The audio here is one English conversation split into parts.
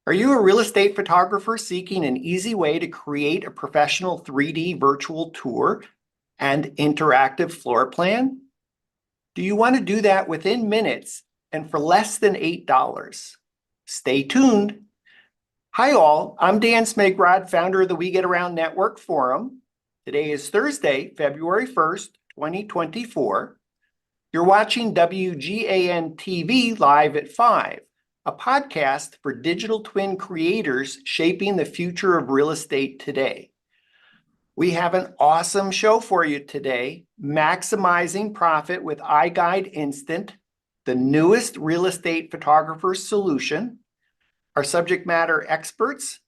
Are you a real estate photographer seeking an easy way to create a professional 3D virtual tour and interactive floor plan? Do you want to do that within minutes and for less than $8? Stay tuned. Hi all, I'm Dan Smigrod, founder of the We Get Around Network Forum. Today is Thursday, February 1st, 2024. You're watching WGAN TV live at 5, a podcast for digital twin creators shaping the future of real estate today. We have an awesome show for you today, maximizing profit with iGuide Instant, the newest real estate photographer solution. Our subject matter experts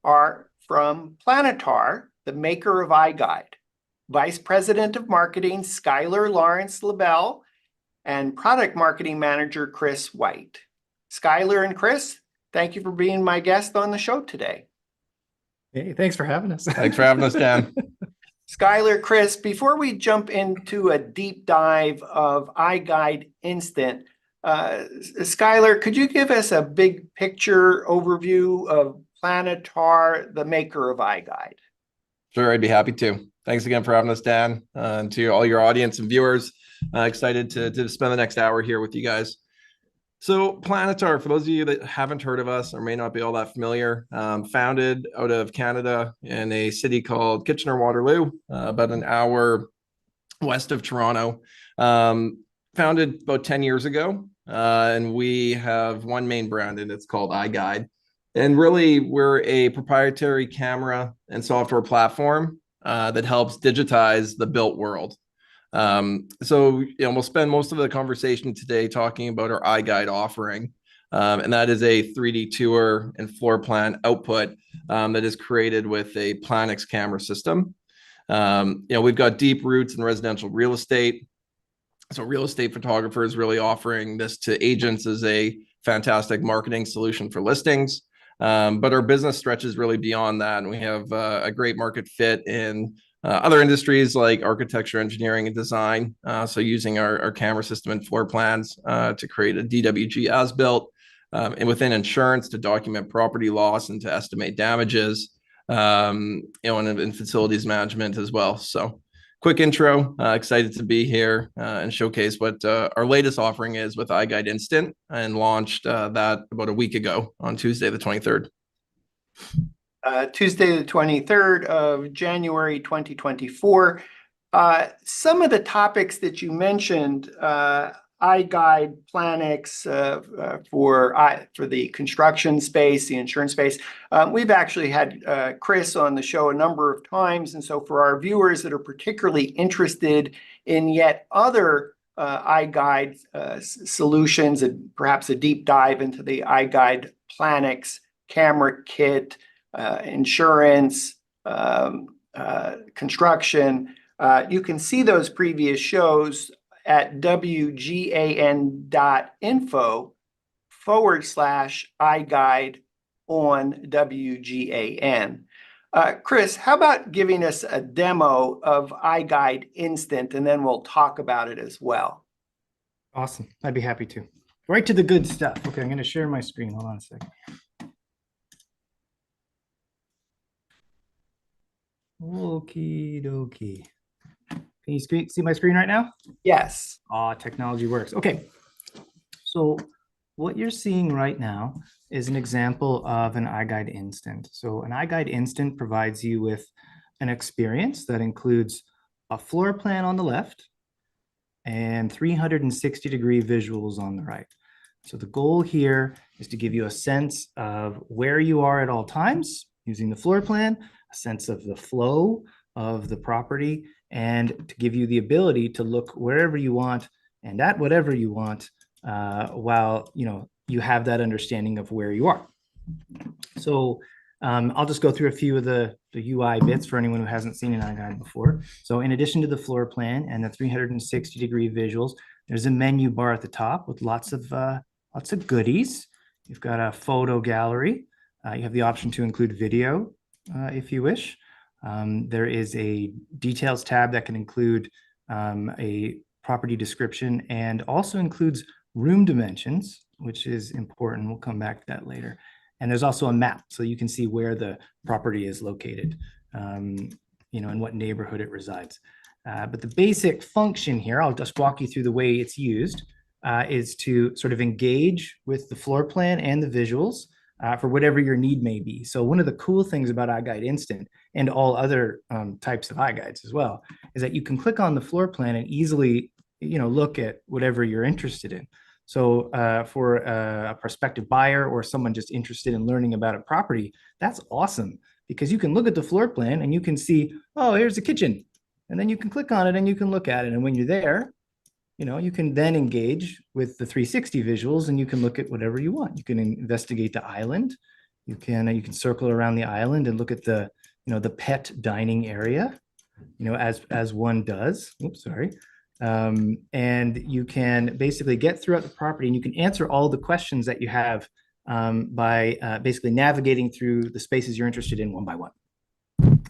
are from Planitar, the maker of iGuide, Vice President of Marketing Skylar Lawrence LaBelle, and Product Marketing Manager Chris White. Skylar and Chris, thank you for being my guest on the show today. Hey, thanks for having us. Thanks for having us, Dan. Skylar, Chris, before we jump into a deep dive of iGuide Instant, Skylar, could you give us a big picture overview of Planitar, the maker of iGuide? Sure, I'd be happy to. Thanks again for having us, Dan, and to all your audience and viewers. Excited to spend the next hour here with you guys. So Planitar, for those of you that haven't heard of us or may not be all that familiar, founded out of Canada in a city called Kitchener-Waterloo, about an hour west of Toronto. Founded about 10 years ago, and we have one main brand, and it's called iGuide. And really, we're a proprietary camera and software platform that helps digitize the built world. So we'll spend most of the conversation today talking about our iGuide offering, and that is a 3D tour and floor plan output that is created with a Planix camera system. We've got deep roots in residential real estate. So real estate photographers really offering this to agents as a fantastic marketing solution for listings. But our business stretches really beyond that. And we have a great market fit in other industries like architecture, engineering, and design. So using our camera system and floor plans to create a DWG as-built, and within insurance to document property loss and to estimate damages, and in facilities management as well. So quick intro, excited to be here and showcase what our latest offering is with iGuide Instant, and launched that about a week ago on Tuesday, the 23rd. Tuesday, the 23rd of January, 2024. Some of the topics that you mentioned, iGuide, Planix for the construction space, the insurance space. We've actually had Chris on the show a number of times. And so for our viewers that are particularly interested in yet other iGuide solutions, and perhaps a deep dive into the iGuide Planix camera kit, insurance, construction, you can see those previous shows at wgan.info/iGuide on WGAN. Chris, how about giving us a demo of iGuide Instant, and then we'll talk about it as well. Awesome. I'd be happy to. Right to the good stuff. Okay, I'm going to share my screen. Hold on a second. Okie dokie. Can you see my screen right now? Yes. Technology works. Okay. So what you're seeing right now is an example of an iGuide Instant. So an iGuide Instant provides you with an experience that includes a floor plan on the left and 360-degree visuals on the right. So the goal here is to give you a sense of where you are at all times using the floor plan, a sense of the flow of the property, and to give you the ability to look wherever you want and at whatever you want, while you have that understanding of where you are. So I'll just go through a few of the UI bits for anyone who hasn't seen an iGuide before. So in addition to the floor plan and the 360-degree visuals, there's a menu bar at the top with lots of goodies. You've got a photo gallery. You have the option to include video if you wish. There is a details tab that can include a property description and also includes room dimensions, which is important. We'll come back to that later. And there's also a map, so you can see where the property is located, in what neighborhood it resides. But the basic function here, I'll just walk you through the way it's used, is to sort of engage with the floor plan and the visuals for whatever your need may be. So one of the cool things about iGuide Instant and all other types of iGuides as well is that you can click on the floor plan and easily, look at whatever you're interested in. So for a prospective buyer or someone just interested in learning about a property, that's awesome because you can look at the floor plan and you can see, oh, here's the kitchen. And then you can click on it and you can look at it. And when you're there, you can then engage with the 360 visuals and you can look at whatever you want. You can investigate the island. You can circle around the island and look at the pet dining area, as one does. Oops, sorry. And you can basically get throughout the property and you can answer all the questions that you have by basically navigating through the spaces you're interested in one by one.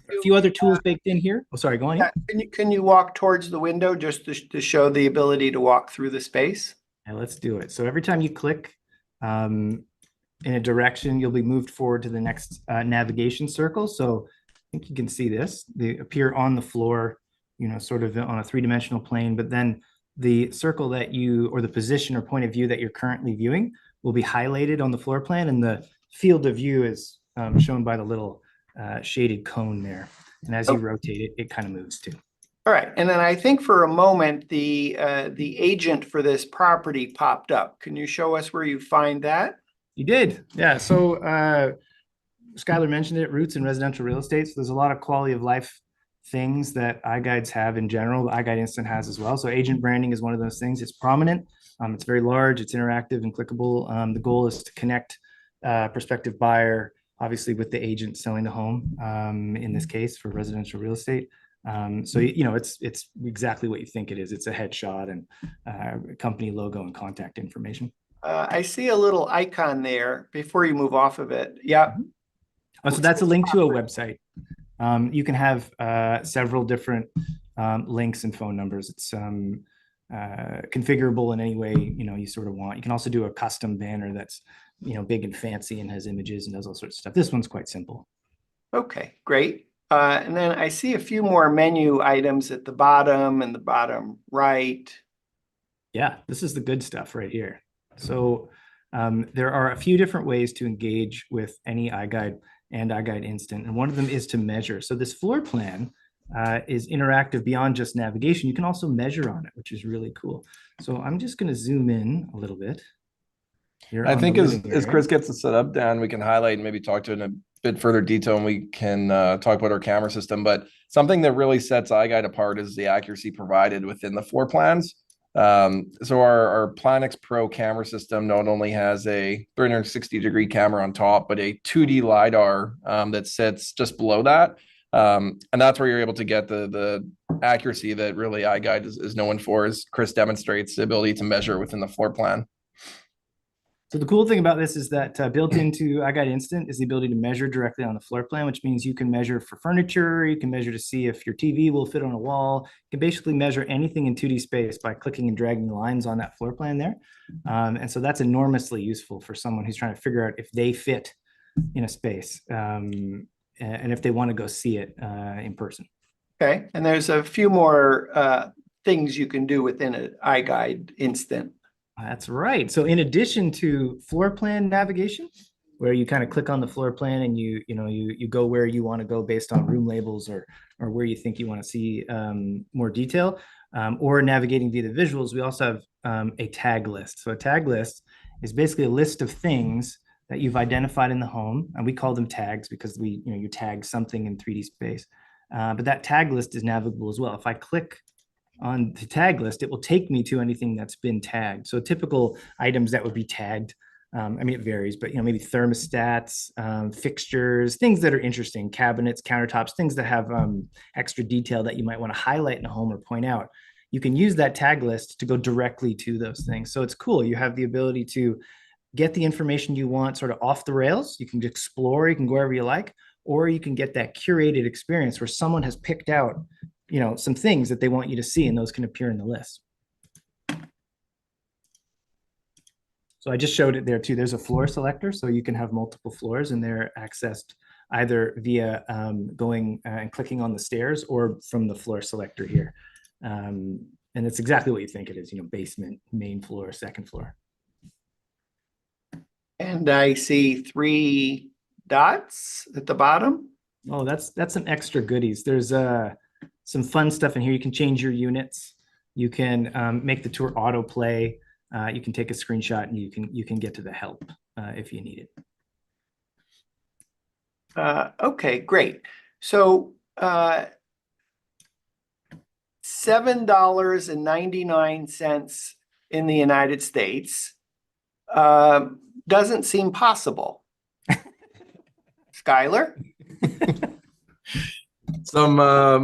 A few other tools baked in here. Oh, sorry, go on. Yeah, can you walk towards the window just to show the ability to walk through the space? Yeah, let's do it. So every time you click in a direction, you'll be moved forward to the next navigation circle. So I think you can see this. They appear on the floor, sort of on a three-dimensional plane, but then the circle that or the position or point of view that you're currently viewing will be highlighted on the floor plan, and the field of view is shown by the little shaded cone there. And as you rotate it, it kind of moves too. All right, and then I think for a moment, the agent for this property popped up. Can you show us where you find that? You did, yeah. So Skylar mentioned it, roots in residential real estate. So there's a lot of quality of life things that iGuides have in general. The iGuide Instant has as well. So agent branding is one of those things. It's prominent. It's very large. It's interactive and clickable. The goal is to connect prospective buyer, obviously, with the agent selling the home. In this case, for residential real estate. So it's exactly what you think it is. It's a headshot and company logo and contact information. I see a little icon there before you move off of it. Yeah. Oh, so that's a link to a website. You can have several different links and phone numbers. It's configurable in any way you sort of want. You can also do a custom banner that's big and fancy and has images and does all sorts of stuff. This one's quite simple. Okay, great. And then I see a few more menu items at the bottom and the bottom right. Yeah, this is the good stuff right here. So there are a few different ways to engage with any iGuide and iGuide Instant, and one of them is to measure. So this floor plan is interactive beyond just navigation. You can also measure on it, which is really cool. So I'm just going to zoom in a little bit. I think as Chris gets it set up, Dan, we can highlight and maybe talk to it in a bit further detail, and we can talk about our camera system. But something that really sets iGuide apart is the accuracy provided within the floor plans. So our Planix Pro camera system not only has a 360-degree camera on top, but a 2D LiDAR that sits just below that. And that's where you're able to get the accuracy that really iGuide is known for, as Chris demonstrates the ability to measure within the floor plan. So the cool thing about this is that built into iGuide Instant is the ability to measure directly on the floor plan, which means you can measure for furniture, you can measure to see if your TV will fit on a wall. You can basically measure anything in 2D space by clicking and dragging lines on that floor plan there. And so that's enormously useful for someone who's trying to figure out if they fit in a space and if they want to go see it in person. Okay, and there's a few more things you can do within an iGuide Instant. That's right. So in addition to floor plan navigation, where you kind of click on the floor plan and you go where you want to go based on room labels or where you think you want to see more detail, or navigating via the visuals, we also have a tag list. So a tag list is basically a list of things that you've identified in the home, and we call them tags because you tag something in 3D space. But that tag list is navigable as well. If I click on the tag list, it will take me to anything that's been tagged. So typical items that would be tagged, it varies, but maybe thermostats, fixtures, things that are interesting, cabinets, countertops, things that have extra detail that you might want to highlight in a home or point out. You can use that tag list to go directly to those things. So it's cool. You have the ability to get the information you want sort of off the rails. You can explore, you can go wherever you like, or you can get that curated experience where someone has picked out some things that they want you to see, and those can appear in the list. So I just showed it there too. There's a floor selector, so you can have multiple floors and they're accessed either via going and clicking on the stairs or from the floor selector here. And it's exactly what you think it is, basement, main floor, second floor. And I see 3 dots at the bottom. Oh, that's some extra goodies. There's some fun stuff in here. You can change your units. You can make the tour autoplay. You can take a screenshot and you can get to the help if you need it. Okay, great. So $7.99 in the United States doesn't seem possible. Skylar? Some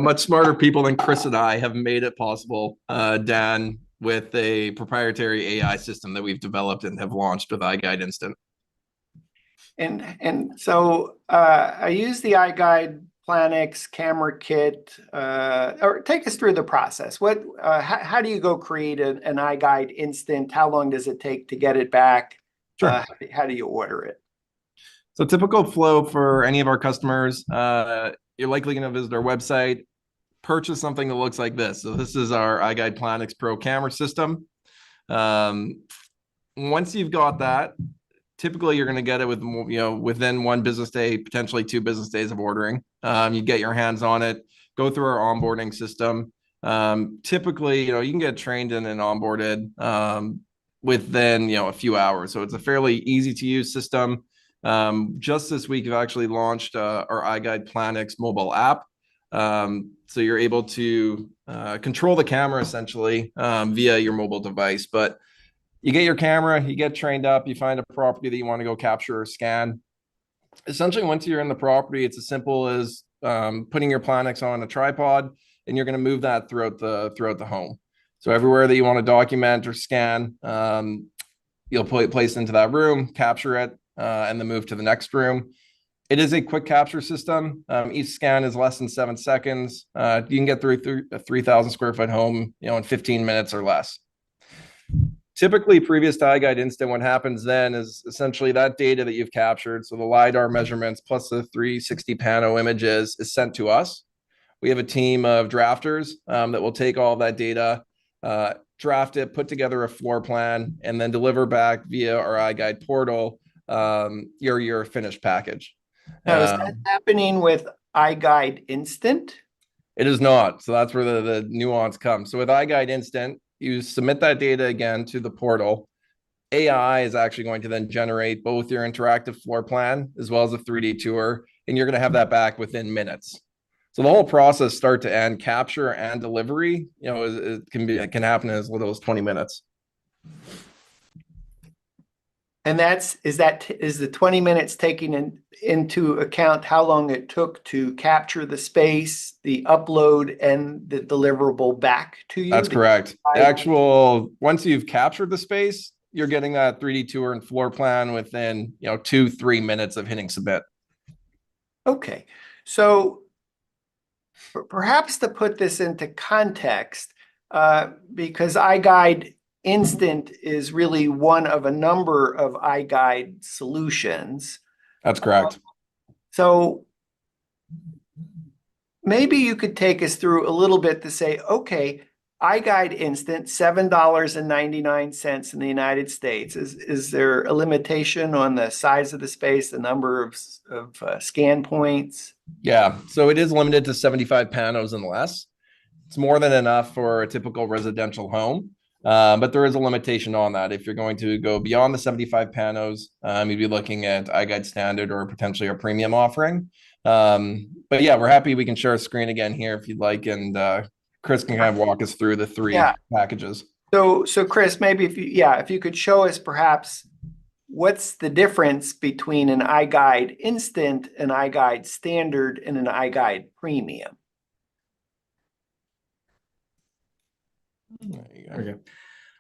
much smarter people than Chris and I have made it possible, Dan, with a proprietary AI system that we've developed and have launched with iGuide Instant. And so I use the iGuide Planix camera kit, or take us through the process. How do you go create an iGuide Instant? How long does it take to get it back? Sure. How do you order it? So typical flow for any of our customers, you're likely going to visit our website, purchase something that looks like this. So this is our iGuide Planix Pro camera system. Once you've got that, typically you're going to get it within 1 business day, potentially 2 business days of ordering. You get your hands on it, go through our onboarding system. Typically, you can get trained in and onboarded within a few hours. So it's a fairly easy to use system. Just this week, we've actually launched our iGuide Planix mobile app. So you're able to control the camera essentially via your mobile device. But you get your camera, you get trained up, you find a property that you want to go capture or scan. Essentially, once you're in the property, it's as simple as putting your Planix on a tripod, and you're going to move that throughout the home. So everywhere that you want to document or scan, you'll place into that room, capture it, and then move to the next room. It is a quick capture system. Each scan is less than 7 seconds. You can get through a 3,000 square foot home, in 15 minutes or less. Typically, previous to iGuide Instant, what happens then is essentially that data that you've captured, so the LiDAR measurements plus the 360 pano images, is sent to us. We have a team of drafters that will take all of that data, draft it, put together a floor plan, and then deliver back via our iGuide portal your finished package. Now, is that happening with iGuide Instant? It is not. So that's where the nuance comes. So with iGuide Instant, you submit that data again to the portal. AI is actually going to then generate both your interactive floor plan as well as a 3D tour, and you're going to have that back within minutes. So the whole process, start to end, capture and delivery, it can happen in as little as 20 minutes. And is the 20 minutes taking into account how long it took to capture the space, the upload, and the deliverable back to you? That's correct. Once you've captured the space, you're getting that 3D tour and floor plan within 2-3 minutes of hitting submit. Okay, so perhaps to put this into context, because iGuide Instant is really one of a number of iGuide solutions. That's correct. So maybe you could take us through a little bit to say, okay, iGuide Instant, $7.99 in the United States. Is there a limitation on the size of the space, the number of scan points? Yeah, so it is limited to 75 panos and less. It's more than enough for a typical residential home. But there is a limitation on that. If you're going to go beyond the 75 panos, you'd be looking at iGuide Standard or potentially a premium offering. But yeah, we're happy we can share a screen again here if you'd like, and Chris can kind of walk us through the 3 packages. So Chris, maybe if you could show us perhaps what's the difference between an iGuide Instant, an iGuide Standard, and an iGuide Premium. There you go.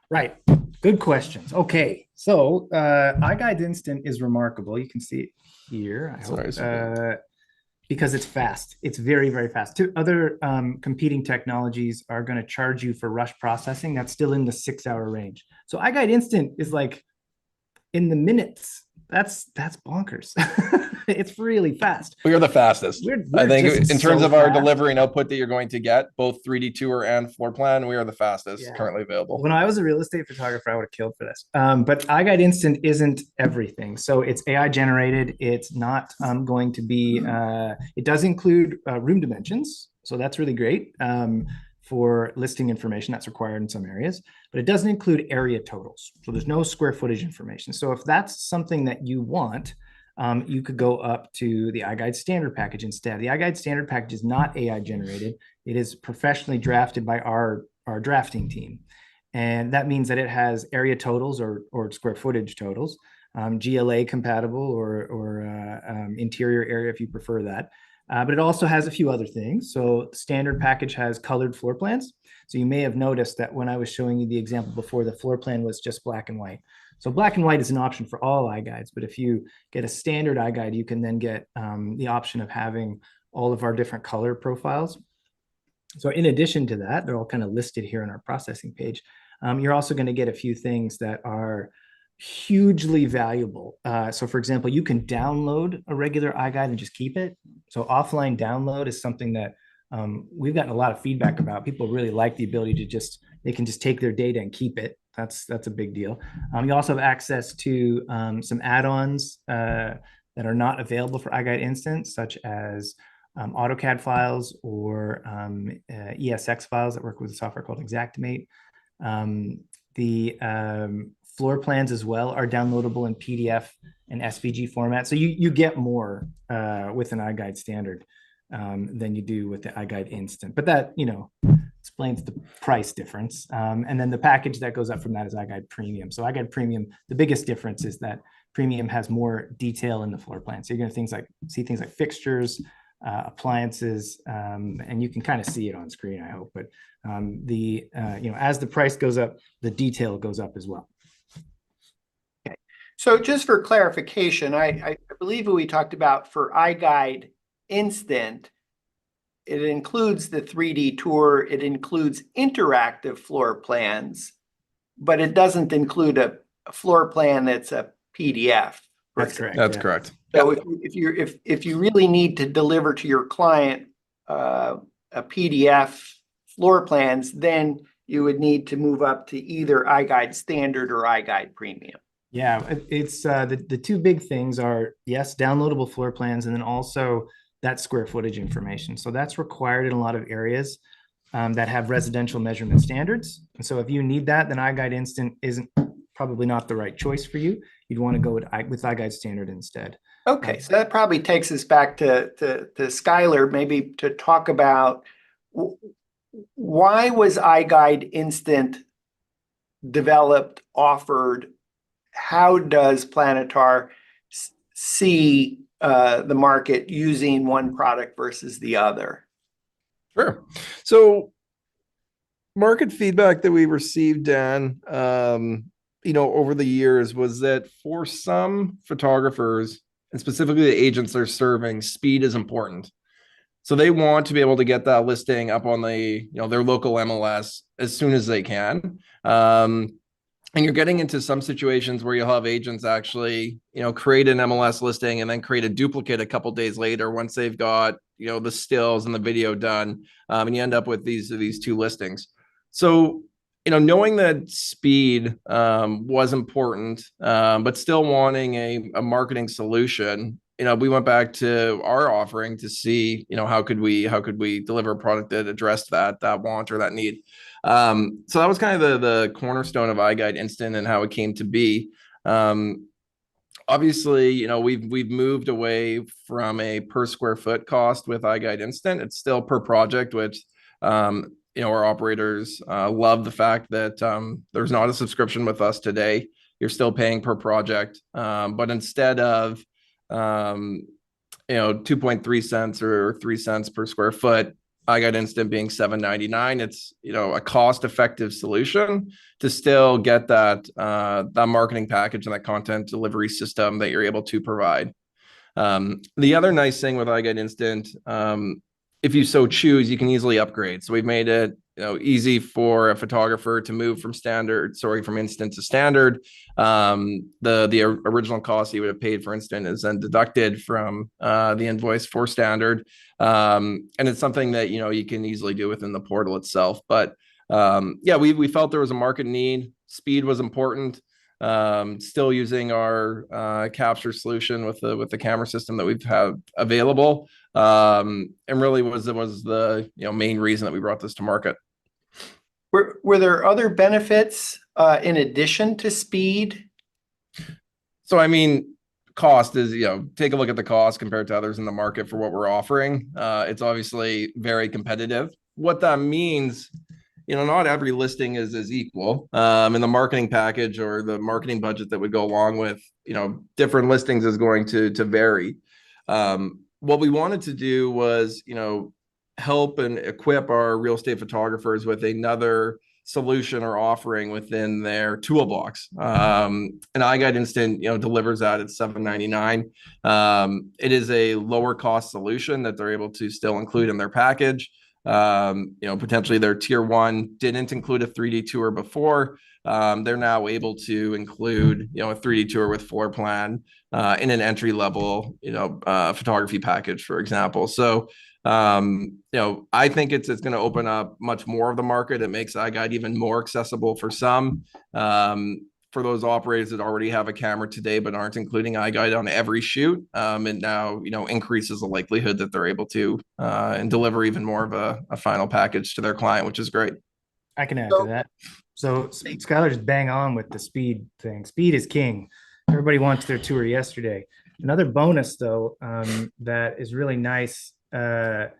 Right. Good questions. Okay. So iGuide Instant is remarkable. You can see it here. Because it's fast. It's very, very fast. Two other competing technologies are going to charge you for rush processing. That's still in the 6-hour range. So iGuide Instant is like in the minutes. That's bonkers. It's really fast. We are the fastest. I We're think just in terms so of our fast. delivery and output that you're going to get, both 3D tour and floor plan, we are the fastest Yeah. currently available. When I was a real estate photographer, I would have killed for this. But iGuide Instant isn't everything. So it's AI generated. It's not going to be, it does include room dimensions. So that's really great for listing information that's required in some areas, but it doesn't include area totals. So there's no square footage information. So if that's something that you want, you could go up to the iGuide standard package instead. The iGuide standard package is not AI generated. It is professionally drafted by our drafting team. And that means that it has area totals or square footage totals, GLA compatible or interior area if you prefer that. But it also has a few other things. So standard package has colored floor plans. So you may have noticed that when I was showing you the example before, the floor plan was just black and white. So black and white is an option for all iGuides, but if you get a standard iGuide, you can then get the option of having all of our different color profiles. So in addition to that, they're all kind of listed here on our processing page. You're also going to get a few things that are hugely valuable. So for example, you can download a regular iGuide and just keep it. So offline download is something that we've gotten a lot of feedback about. People really like the ability to they can just take their data and keep it. That's a big deal. You also have access to some add-ons that are not available for iGuide Instant, such as AutoCAD files or ESX files that work with a software called Xactimate. The floor plans as well are downloadable in PDF and SVG format. So you get more with an iGuide standard than you do with the iGuide Instant. But that, explains the price difference. And then the package that goes up from that is iGuide Premium. So iGuide Premium, the biggest difference is that Premium has more detail in the floor plan. So you're going to see things like fixtures, appliances, and you can kind of see it on screen, I hope. But as the price goes up, the detail goes up as well. Okay. So just for clarification, I believe we talked about for iGuide Instant, it includes the 3D tour, it includes interactive floor plans, but it doesn't include a floor plan that's a PDF. That's correct. That's yeah. correct. So if you really need to deliver to your client a PDF floor plans, then you would need to move up to either iGuide Standard or iGuide Premium. Yeah, it's the two big things are, yes, downloadable floor plans, and then also that square footage information. So that's required in a lot of areas that have residential measurement standards. And so if you need that, then iGuide Instant isn't probably not the right choice for you. You'd want to go with iGuide Standard instead. Okay, so that probably takes us back to Skylar, maybe to talk about why was iGuide Instant developed, offered? How does Planitar see the market using one product versus the other? Sure. So market feedback that we received, Dan, over the years was that for some photographers, and specifically the agents they're serving, speed is important. So they want to be able to get that listing up on the, their local MLS as soon as they can. And you're getting into some situations where you'll have agents actually, create an MLS listing and then create a duplicate a couple days later once they've got, the stills and the video done, and you end up with these two listings. So, knowing that speed was important, but still wanting a marketing solution, we went back to our offering to see, how could we deliver a product that addressed that want or that need. So that was kind of the cornerstone of iGuide Instant and how it came to be. Obviously, we've moved away from a per square foot cost with iGuide Instant. It's still per project, which our operators love the fact that there's not a subscription with us today. You're still paying per project, but instead of 2.3 cents or 3 cents per square foot, iGuide Instant being $7.99, it's a cost-effective solution to still get that marketing package and that content delivery system that you're able to provide. The other nice thing with iGuide Instant, if you so choose, you can easily upgrade. So we've made it easy for a photographer to move from instant to standard. The original cost you would have paid for instant is then deducted from the invoice for standard. And it's something that, you can easily do within the portal itself. But yeah, we felt there was a market need. Speed was important. Still using our capture solution with the camera system that we've had available. And really was the main reason that we brought this to market. Were there other benefits in addition to speed? So I mean, cost is, take a look at the cost compared to others in the market for what we're offering. It's obviously very competitive. What that means, not every listing is equal. And the marketing package or the marketing budget that would go along with, different listings is going to vary. What we wanted to do was, help and equip our real estate photographers with another solution or offering within their toolbox. An iGuide Instant, delivers that at $7.99. It is a lower cost solution that they're able to still include in their package. Potentially their tier 1 didn't include a 3D tour before. They're now able to include, a 3D tour with floor plan in an entry level, photography package, for example. So, I think it's going to open up much more of the market. It makes iGuide even more accessible for some. For those operators that already have a camera today but aren't including iGuide on every shoot, it now increases the likelihood that they're able to and deliver even more of a final package to their client, which is great. I can add to that. So Skylar's bang on with the speed thing. Speed is king. Everybody wants their tour yesterday. Another bonus, though, that is really nice to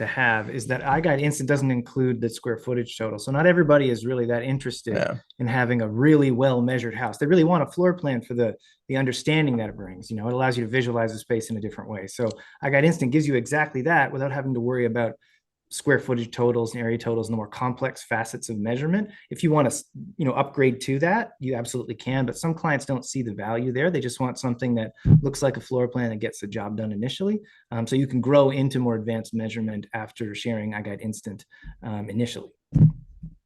have is that iGuide Instant doesn't include the square footage total. So not everybody is really that interested in having a really well measured house. They really want a floor plan for the understanding that it brings. It allows you to visualize the space in a different way. So iGuide Instant gives you exactly that without having to worry about square footage totals and area totals and the more complex facets of measurement. If you want to, upgrade to that, you absolutely can. But some clients don't see the value there. They just want something that looks like a floor plan and gets the job done initially. So you can grow into more advanced measurement after sharing iGuide Instant initially.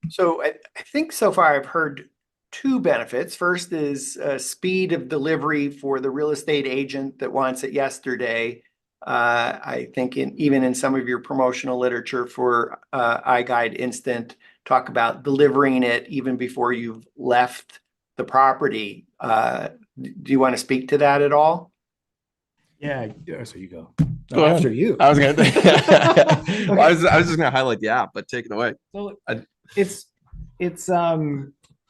So I think so far I've heard two benefits. First is speed of delivery for the real estate agent that wants it yesterday. I think even in some of your promotional literature for iGuide Instant, talk about delivering it even before you've left the property. Do you want to speak to that at all? Yeah, so you go. Go After ahead. you. I was going to. I was just going to highlight the app, but take it away. So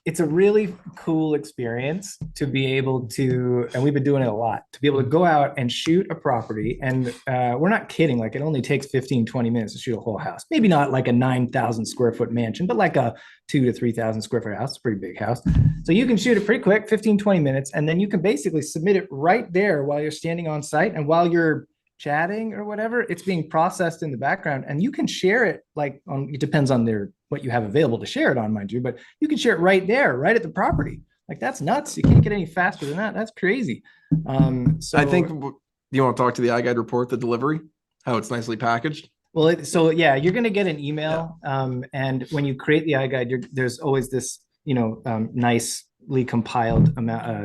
it's a really cool experience to be able to, and we've been doing it a lot, to be able to go out and shoot a property. And we're not kidding. Like, it only takes 15, 20 minutes to shoot a whole house. Maybe not like a 9,000 square foot mansion, but like a 2,000 to 3,000 square foot house. It's a pretty big house. So you can shoot it pretty quick, 15, 20 minutes. And then you can basically submit it right there while you're standing on site. And while you're chatting or whatever, it's being processed in the background, and you can share it it depends on what you have available to share it on, mind you, but you can share it right there, right at the property. Like, that's nuts. You can't get any faster than that. That's crazy. So I think you want to talk to the iGuide report, the delivery, how it's nicely packaged. Well, you're going to get an email. And when you create the iGuide, there's always this, nicely compiled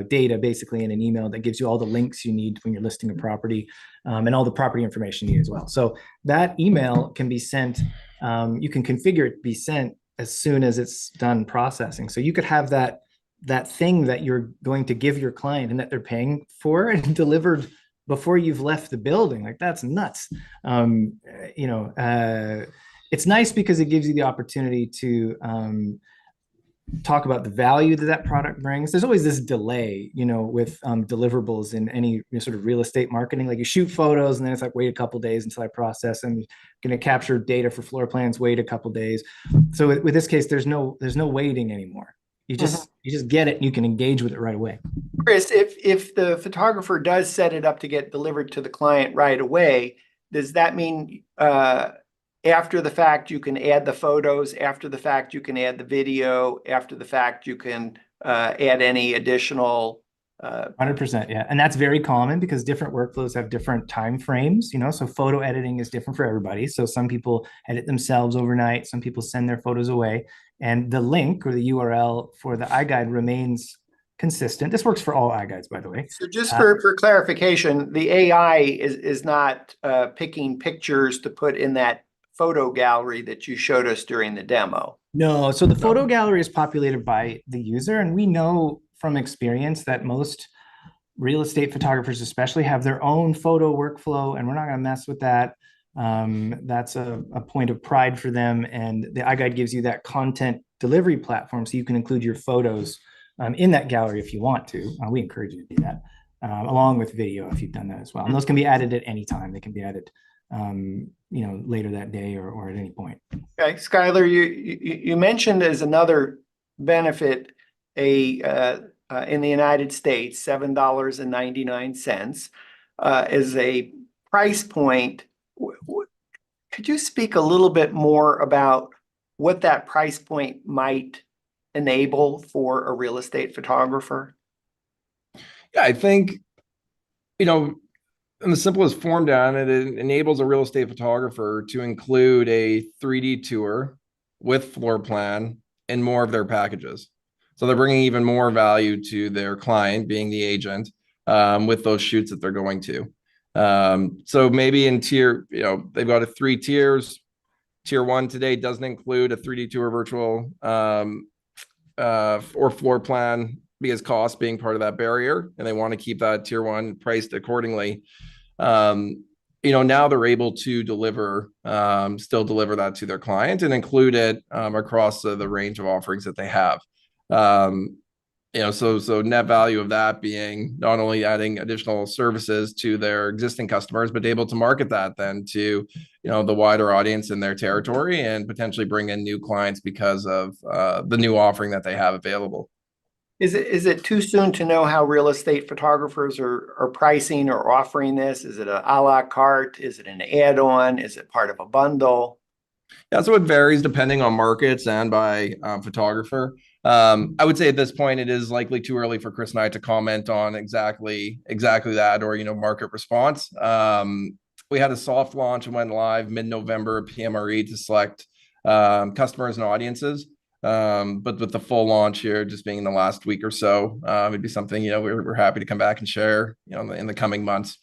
data basically in an email that gives you all the links you need when you're listing a property, and all the property information you need as well. So that email can be sent. You can configure it to be sent as soon as it's done processing. So you could have that thing that you're going to give your client and that they're paying for and delivered before you've left the building. Like, that's nuts. It's nice because it gives you the opportunity to talk about the value that product brings. There's always this delay, with deliverables in any sort of real estate marketing. Like, you shoot photos and then it's like, wait a couple days until I process, and going to capture data for floor plans, wait a couple days. So with this case, there's no waiting anymore. You just get it and you can engage with it right away. Chris, if the photographer does set it up to get delivered to the client right away, does that mean after the fact you can add the photos, after the fact you can add the video, after the fact you can add any additional 100%, yeah. And that's very common because different workflows have different time frames, so photo editing is different for everybody. So some people edit themselves overnight, some people send their photos away, and the link or the URL for the iGuide remains consistent. This works for all iGuides, by the way. So just for clarification, the AI is not picking pictures to put in that photo gallery that you showed us during the demo. No, so the photo gallery is populated by the user, and we know from experience that most real estate photographers especially have their own photo workflow, and we're not going to mess with that. That's a point of pride for them, and the iGuide gives you that content delivery platform so you can include your photos in that gallery if you want to. We encourage you to do that, along with video if you've done that as well. And those can be added at any time. They can be added later that day or at any point. Okay, Skylar, you mentioned as another benefit in the United States, $7.99 is a price point. Could you speak a little bit more about what that price point might enable for a real estate photographer? Yeah, I think, in the simplest form, Dan, it enables a real estate photographer to include a 3D tour with floor plan in more of their packages. So they're bringing even more value to their client, being the agent, with those shoots that they're going to. So maybe in tier, they've got 3 tiers. Tier 1 today doesn't include a 3D tour virtual or floor plan because cost being part of that barrier, and they want to keep that tier 1 priced accordingly. Now they're able to still deliver that to their client and include it across the range of offerings that they have. So net value of that being not only adding additional services to their existing customers, but able to market that then to, the wider audience in their territory and potentially bring in new clients because of the new offering that they have available. Is it too soon to know how real estate photographers are pricing or offering this? Is it a la carte? Is it an add-on? Is it part of a bundle? Yeah, so it varies depending on markets and by photographer. I would say at this point, it is likely too early for Chris and I to comment on exactly that or, market response. We had a soft launch and went live mid-November PMRE to select customers and audiences. But with the full launch here just being in the last week or so, it'd be something, we're happy to come back and share, in the coming months.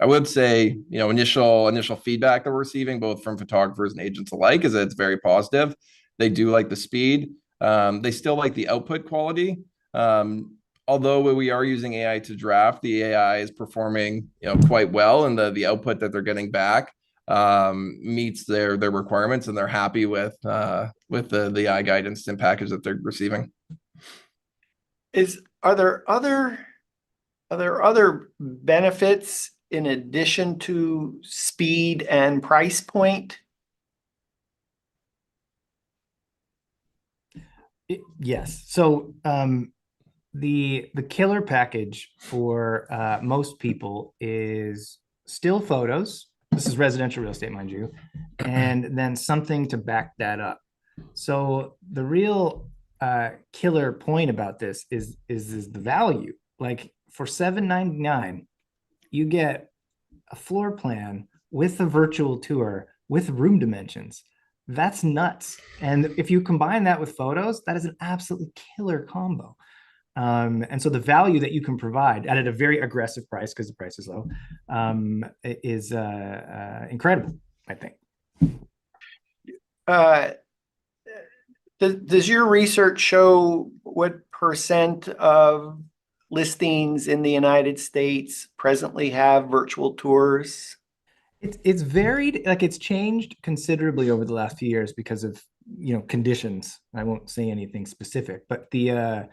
I would say, initial feedback that we're receiving both from photographers and agents alike is that it's very positive. They do like the speed. They still like the output quality. Although we are using AI to draft, the AI is performing, quite well, and the output that they're getting back meets their requirements, and they're happy with the iGuide Instant package that they're receiving. Are there other benefits in addition to speed and price point? Yes. So the killer package for most people is still photos. This is residential real estate, mind you, and then something to back that up. So the real killer point about this is the value. Like for $7.99, you get a floor plan with a virtual tour with room dimensions. That's nuts. And if you combine that with photos, that is an absolutely killer combo. And so the value that you can provide at a very aggressive price, because the price is low, is incredible, I think. Does your research show what % of listings in the United States presently have virtual tours? It's varied, like it's changed considerably over the last few years because of conditions. I won't say anything specific, but the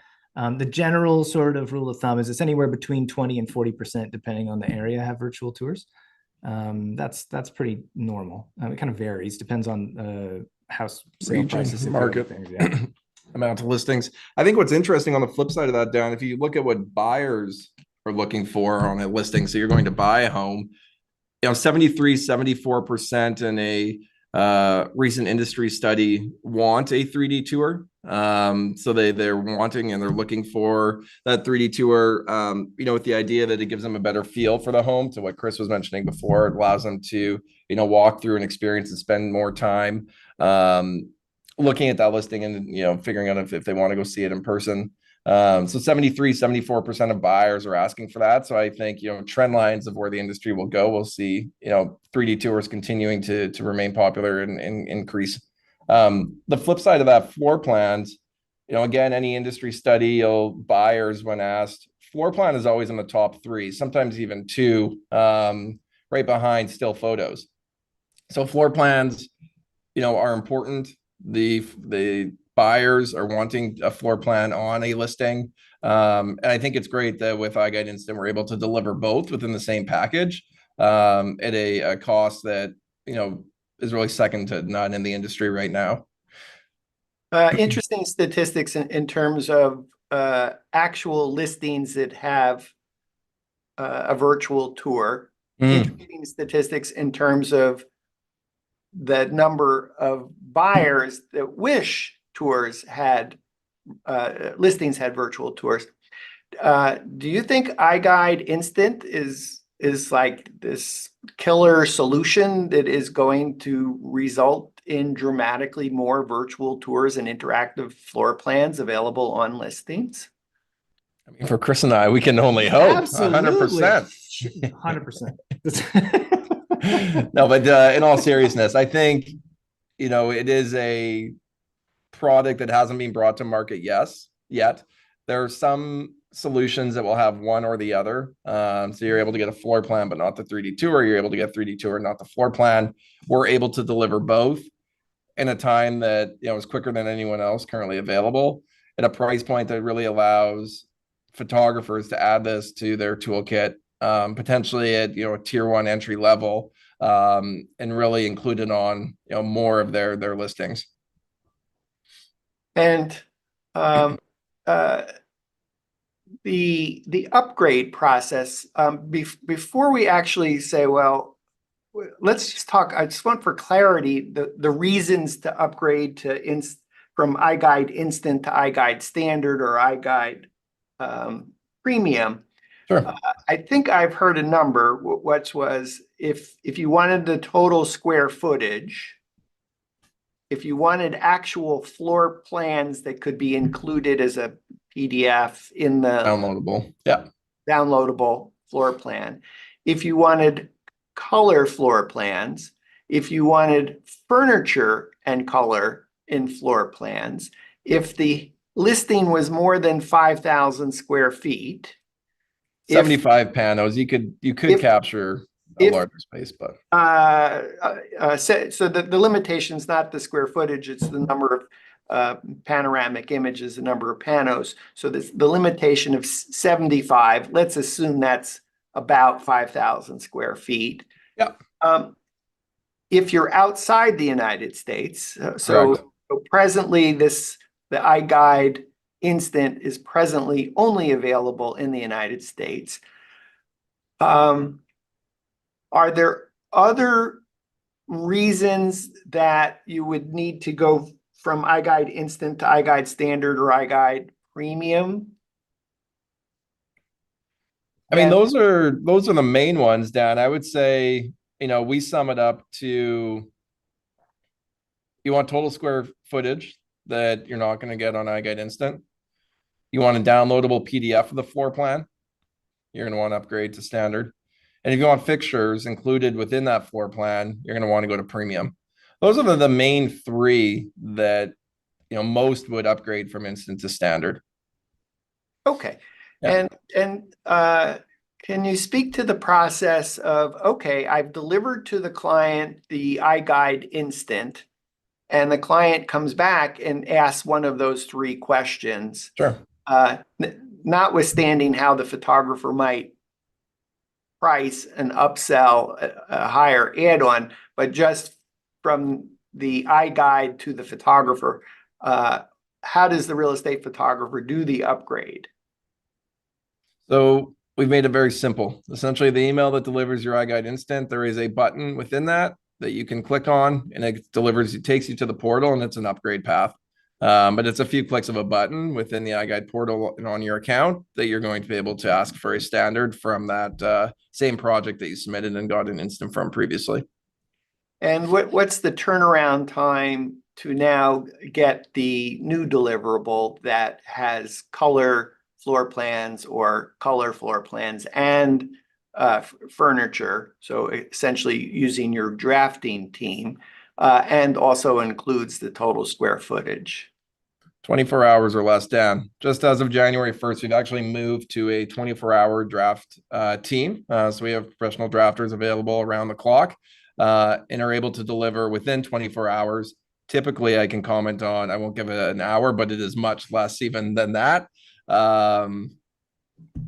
general sort of rule of thumb is it's anywhere between 20 and 40%, depending on the area, have virtual tours. That's pretty normal. It kind of varies, depends on house sale prices, market, things, yeah. amount of listings. I think what's interesting on the flip side of that, Dan, if you look at what buyers are looking for on a listing, so you're going to buy a home, 74% in a recent industry study want a 3D tour. So they're wanting and they're looking for that 3D tour, with the idea that it gives them a better feel for the home. To what Chris was mentioning before, it allows them to, walk through an experience and spend more time looking at that listing and, figuring out if they want to go see it in person. So 74% of buyers are asking for that. So I think, trend lines of where the industry will go, we'll see, 3D tours continuing to remain popular and increase. The flip side of that, floor plans, again, any industry study, buyers, when asked, floor plan is always in the top 3, sometimes even 2, right behind still photos. So floor plans, are important. The buyers are wanting a floor plan on a listing. And I think it's great that with iGuide Instant, we're able to deliver both within the same package at a cost that, is really second to none in the industry right now. Interesting statistics in terms of actual listings that have a virtual tour. Interesting statistics in terms of the number of buyers that wish tours had listings had virtual tours. Do you think iGuide Instant is like this killer solution that is going to result in dramatically more virtual tours and interactive floor plans available on listings? I mean, for Chris and I, we can only hope. Absolutely. 100%. 100%. No, but in all seriousness, I think, it is a product that hasn't been brought to market yet. There are some solutions that will have one or the other. So you're able to get a floor plan, but not the 3D tour. You're able to get 3D tour, not the floor plan. We're able to deliver both in a time that, is quicker than anyone else currently available, at a price point that really allows photographers to add this to their toolkit, potentially at, a tier 1 entry level, and really include it on, more of their listings. And the upgrade process, before we actually say, well, let's just talk, I just want for clarity, the reasons to upgrade from iGuide Instant to iGuide Standard or iGuide Premium. Sure. I think I've heard a number, which was if you wanted the total square footage, if you wanted actual floor plans that could be included as a PDF in the downloadable floor plan, if you wanted color floor plans, if you wanted furniture and color in floor plans, if the listing was more than 5,000 square feet, 75 panos, you could capture a larger space, but so the limitation is not the square footage, it's the number of panoramic images, the number of panos. So the limitation of 75, let's assume that's about 5,000 square feet. Yeah. If you're outside the United States, so presently the iGuide Instant is presently only available in the United States. Are there other reasons that you would need to go from iGuide Instant to iGuide Standard or iGuide Premium? I mean, those are the main ones, Dan. I would say, we sum it up to, you want total square footage that you're not going to get on iGuide Instant. You want a downloadable PDF of the floor plan. You're going to want to upgrade to Standard. And if you want fixtures included within that floor plan, you're going to want to go to Premium. Those are the main 3 that, most would upgrade from Instant to Standard. Okay. Yeah. And can you speak to the process of, okay, I've delivered to the client the iGuide Instant, and the client comes back and asks one of those 3 questions. Sure. Notwithstanding how the photographer might price and upsell a higher add-on, but just from the iGuide to the photographer, how does the real estate photographer do the upgrade? So we've made it very simple. Essentially, the email that delivers your iGuide Instant, there is a button within that you can click on, and it takes you to the portal, and it's an upgrade path. But it's a few clicks of a button within the iGuide portal and on your account that you're going to be able to ask for a standard from that same project that you submitted and got an instant from previously. And what's the turnaround time to now get the new deliverable that has color floor plans or color floor plans and furniture? So essentially using your drafting team and also includes the total square footage. 24 hours or less, Dan. Just as of January 1st, we've actually moved to a 24-hour draft team. So we have professional drafters available around the clock and are able to deliver within 24 hours. Typically, I can comment on, I won't give it an hour, but it is much less even than that.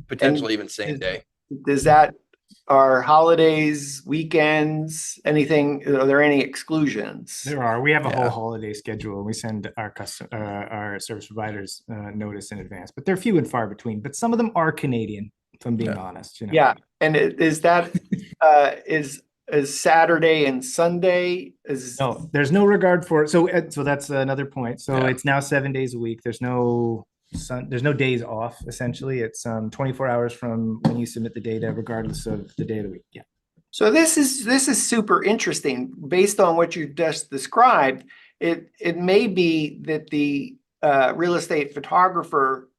Potentially even same day. Does that, are holidays, weekends, anything, are there any exclusions? There are. We have a Yeah. whole holiday schedule. We send our service providers notice in advance, but they're few and far between. But some of them are Canadian, if I'm being honest. You know? Yeah, and is that is Saturday and Sunday is No, there's no regard for so that's another point. So Yeah. it's now 7 days a week. There's no days off. Essentially, it's 24 hours from when you submit the data, regardless of the day of the week. Yeah. So this is super interesting. Based on what you just described, it may be that the real estate photographer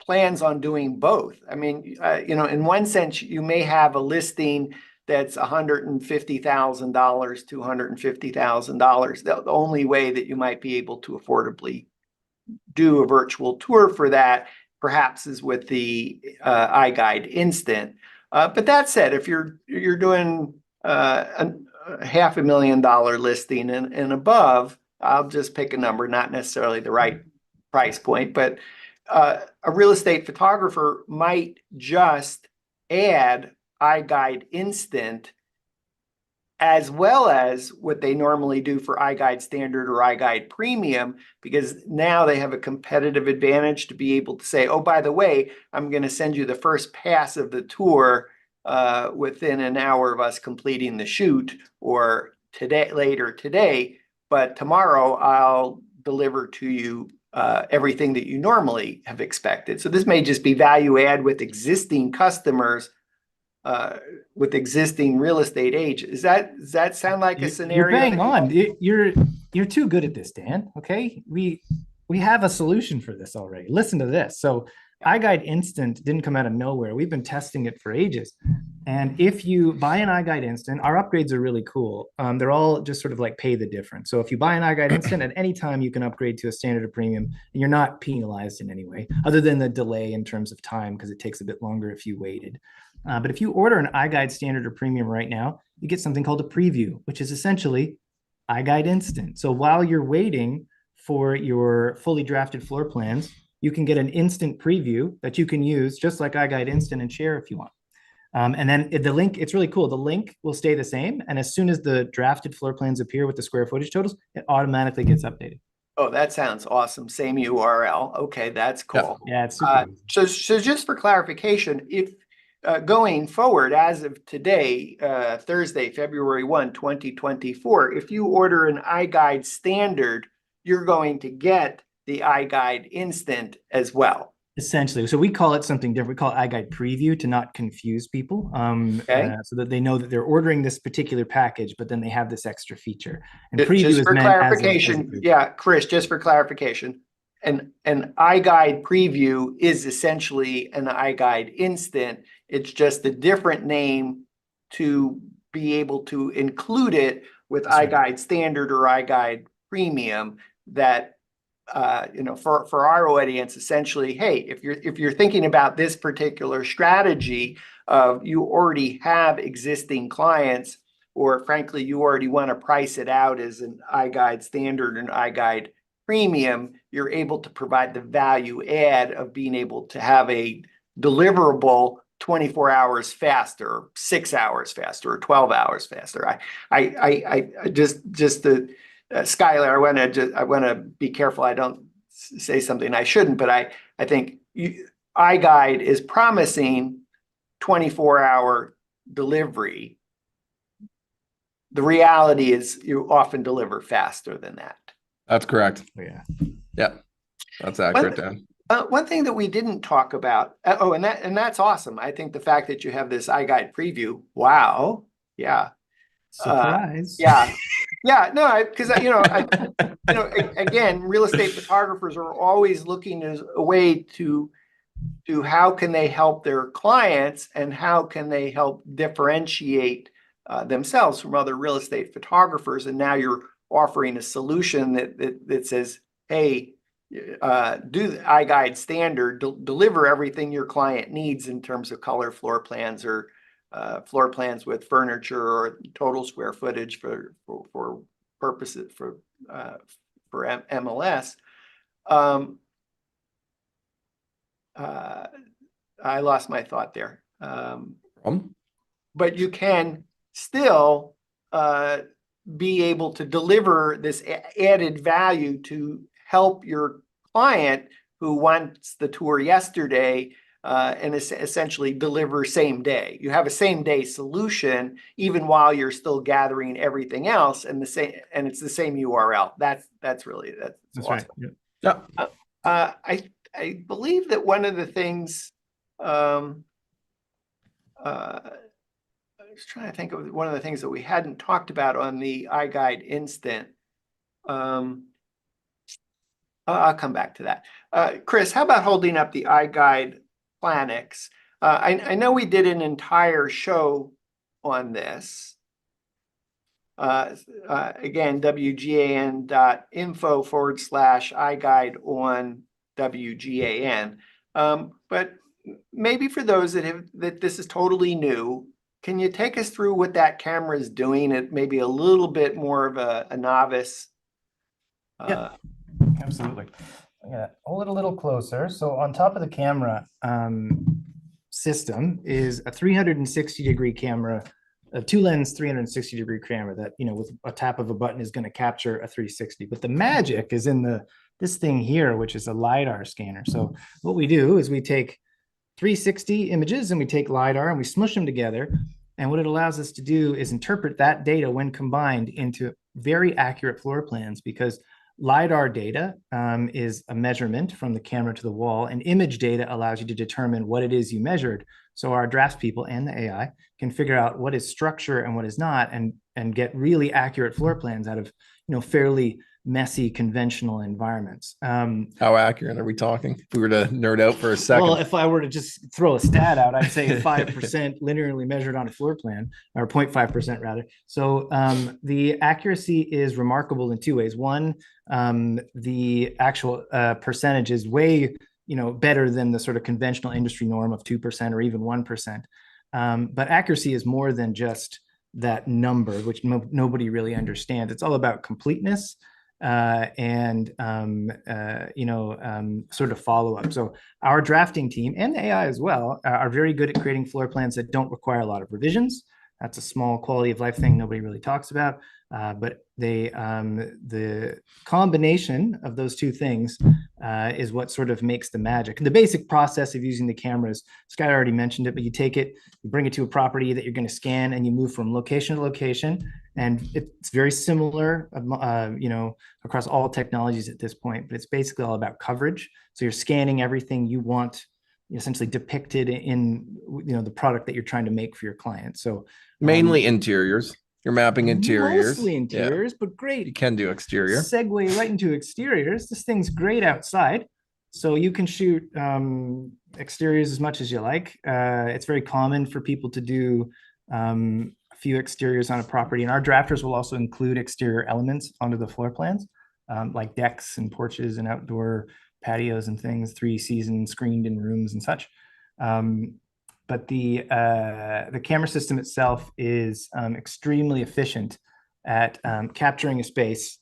plans on doing both. I mean, you know, in one sense, you may have a listing that's $150,000, $250,000. The only way that you might be able to affordably do a virtual tour for that, perhaps, is with the iGuide Instant. But that said, if you're doing a $500,000 listing and above, I'll just pick a number, not necessarily the right price point, but a real estate photographer might just add iGuide Instant as well as what they normally do for iGuide Standard or iGuide Premium, because now they have a competitive advantage to be able to say, oh, by the way, I'm going to send you the first pass of the tour within an hour of us completing the shoot, or later today, but tomorrow I'll deliver to you everything that you normally have expected. So this may just be value add with existing customers, with existing real estate agents. Does that sound like a scenario? You're bang on. You're too good at this, Dan. Okay, we have a solution for this already. Listen to this. So iGuide Instant didn't come out of nowhere. We've been testing it for ages. And if you buy an iGuide Instant, our upgrades are really cool. They're all just sort of like pay the difference. So if you buy an iGuide Instant, at any time you can upgrade to a standard or premium, and you're not penalized in any way, other than the delay in terms of time, because it takes a bit longer if you waited. But if you order an iGuide Standard or Premium right now, you get something called a preview, which is essentially iGuide Instant. So while you're waiting for your fully drafted floor plans, you can get an instant preview that you can use just like iGuide Instant and share if you want. And then the link, it's really cool. The link will stay the same. And as soon as the drafted floor plans appear with the square footage totals, it automatically gets updated. Oh, that sounds awesome. Same URL. Okay, that's cool. Yeah, it's super easy. So just for clarification, if going forward, as of today, Thursday, February 1, 2024, if you order an iGuide Standard, you're going to get the iGuide Instant as well. Essentially. So we call it something different. We call it iGuide Preview to not confuse people, so that they know that they're ordering this particular package, but then they have this extra feature. And Preview Just is for meant clarification, yeah, Chris, just for clarification, an iGuide Preview is essentially an iGuide Instant. It's just a different name to be able to include it with That's right. iGuide Standard or iGuide Premium. That you know, for our audience, essentially, hey, if you're thinking about this particular strategy of you already have existing clients, or frankly, you already want to price it out as an iGuide Standard and iGuide Premium, you're able to provide the value add of being able to have a deliverable 24 hours faster, 6 hours faster, or 12 hours faster. I just the Skylar, I want to be careful I don't say something I shouldn't, but I think iGuide is promising 24-hour delivery. The reality is you often deliver faster than that. That's correct. Yeah. Yeah, that's accurate, Dan. One thing that we didn't talk about, and that's awesome. I think the fact that you have this iGuide preview, wow, yeah. Surprise. Yeah, yeah, no, because again, real estate photographers are always looking as a way to how can they help their clients and how can they help differentiate themselves from other real estate photographers. And now you're offering a solution that says, hey, do the iGuide standard, deliver everything your client needs in terms of color floor plans or floor plans with furniture or total square footage for purposes for MLS. I lost my thought there. But you can still be able to deliver this added value to help your client who wants the tour yesterday and essentially deliver same day. You have a same day solution even while you're still gathering everything else, and it's the same URL. That's awesome. Right. Yeah. I believe that one of the things I was trying to think of one of the things that we hadn't talked about on the iGuide Instant. I'll come back to that. Chris, how about holding up the iGuide Planix? I know we did an entire show on this. Again, wgan.info/iGuide on WGAN. But maybe for those that this is totally new, can you take us through what that camera is doing at maybe a little bit more of a novice? Yeah, absolutely. Yeah, hold it a little closer. So on top of the camera system is a 360-degree camera, a 2-lens 360-degree camera that, with a tap of a button is going to capture a 360. But the magic is in this thing here, which is a LiDAR scanner. So what we do is we take 360 images and we take LiDAR and we smush them together. And what it allows us to do is interpret that data when combined into very accurate floor plans, because LiDAR data is a measurement from the camera to the wall, and image data allows you to determine what it is you measured. So our draftspeople and the AI can figure out what is structure and what is not, and get really accurate floor plans out of fairly messy conventional environments. How accurate are we talking? If we were to nerd out for a second. Well, if I were to just throw a stat out, I'd say 5% linearly measured on a floor plan, or 0.5% rather. So the accuracy is remarkable in two ways. One, the actual percentage is way better than the sort of conventional industry norm of 2% or even 1%. But accuracy is more than just that number, which nobody really understands. It's all about completeness and sort of follow up. So our drafting team and the AI as well are very good at creating floor plans that don't require a lot of revisions. That's a small quality of life thing nobody really talks about. But the combination of those two things is what sort of makes the magic. And the basic process of using the cameras, Scott already mentioned it, but you take it, you bring it to a property that you're going to scan, and you move from location to location. And it's very similar, across all technologies at this point, but it's basically all about coverage. So you're scanning everything you want essentially depicted in the product that you're trying to make for your client. So mainly interiors. You're mapping interiors. Mostly interiors, yeah. But great. You can do exterior. Segue right into exteriors. This thing's great outside. So you can shoot exteriors as much as you like. It's very common for people to do a few exteriors on a property. And our drafters will also include exterior elements onto the floor plans, like decks and porches and outdoor patios and things, 3-season screened in rooms and such. But the camera system itself is extremely efficient at capturing a space